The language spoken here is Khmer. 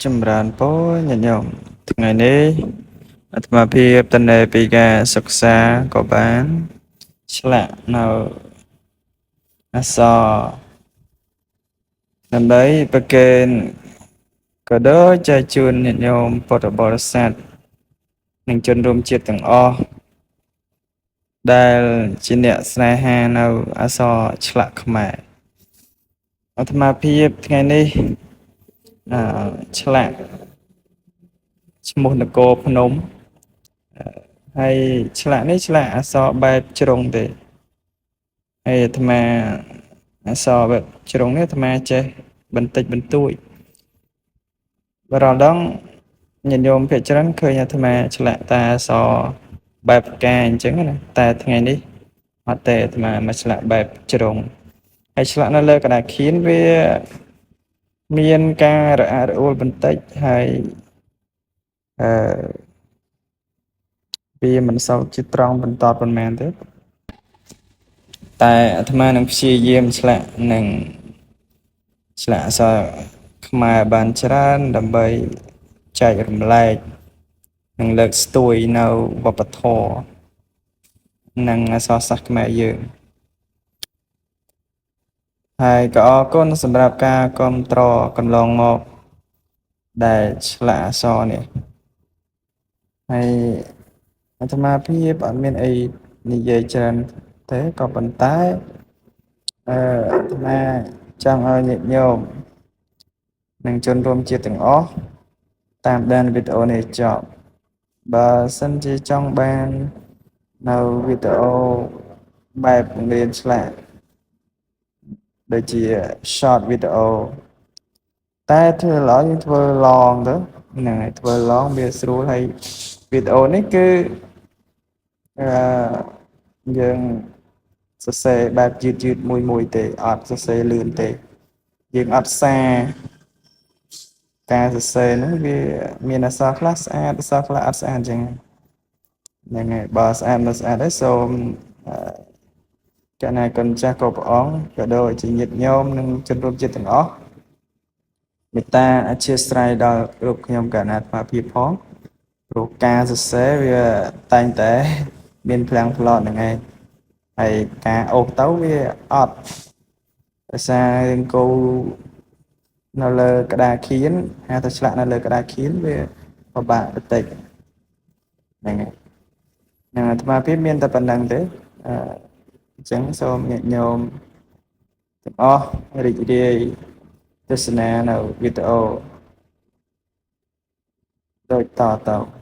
ចម្រើនពរញាតិញោមថ្ងៃនេះអាត្មាភាពតនេពីការសិក្សាក៏បានឆ្លាក់នៅអក្សរដើម្បីប្រកេនក៏ដូចចែកជូនញាតិញោមពុទ្ធបរិស័ទនិងជនរួមជាតិទាំងអស់ដែលជាអ្នកស្នេហានៅអក្សរឆ្លាក់ខ្មែរអាត្មាភាពថ្ងៃនេះឆ្លាក់ឈ្មោះនគរភ្នំហើយឆ្លាក់នេះឆ្លាក់អក្សរបែបជ្រុងទេហើយអាត្មាអក្សរបែបជ្រុងនេះអាត្មាចេះបន្តិចបន្តួចរាល់ដងញាតិញោមភាគច្រើនឃើញអាត្មាឆ្លាក់តាអក្សរបែបផ្កាអញ្ចឹងណាតែថ្ងៃនេះអត់ទេអាត្មាមកឆ្លាក់បែបជ្រុងហើយឆ្លាក់នៅលើក្តារខៀនវាមានការរអាក់រអួលបន្តិចហើយអឺវាមិនសូវជាត្រង់បន្តប៉ុន្មានទេតែអាត្មានឹងព្យាយាមឆ្លាក់នឹងឆ្លាក់អក្សរខ្មែរបានច្រើនដើម្បីចែករំលែកនិងលើកស្ទួយនៅវប្បធម៌និងអក្សរសាស្ត្រខ្មែរយើងហើយក៏អរគុណសម្រាប់ការគាំទ្រកន្លងមកដែលឆ្លាក់អក្សរនេះហើយអាត្មាភាពអត់មានអីនិយាយច្រើនទេក៏ប៉ុន្តែអាត្មាចង់ឲ្យញាតិញោមនិងជនរួមជាតិទាំងអស់តាមដានវីដេអូនេះចប់បើសិនជាចង់បាននៅវីដេអូបែបបង្រៀនឆ្លាក់ដូចជា short វីដេអូតែធ្វើល្អយើងធ្វើ long ទៅហ្នឹងហើយធ្វើ long វាស្រួលហើយវីដេអូនេះគឺអឺយើងសរសេរបែបយឺតមួយទេអត់សរសេរលឿនទេយើងអត់សារការសរសេរហ្នឹងវាមានអក្សរខ្លះស្អាតអក្សរខ្លះអត់ស្អាតអញ្ចឹងហ្នឹងហើយបើស្អាតមិនស្អាតទេសូមកណាគុណចាស់គ្រប់ព្រះអង្គក៏ដូចជាញាតិញោមនិងជនរួមជាតិទាំងអស់មេត្តាអធិស្ឋានដល់គ្រប់ខ្ញុំកណាអាត្មាភាពផងព្រោះការសរសេរវាតែងតែមានផ្លាំងផ្លោតហ្នឹងឯងហើយការអូសទៅវាអត់ដោយសារយើងគូនៅលើក្តារខៀនហៅថាឆ្លាក់នៅលើក្តារខៀនវាពិបាកបន្តិចហ្នឹងហើយនឹងអាត្មាភាពមានតែប៉ុណ្្នឹងទេអញ្ចឹងសូមញាតិញោមទាំងអស់រីករាយទស្សនានៅវីដេអូដូចតទៅ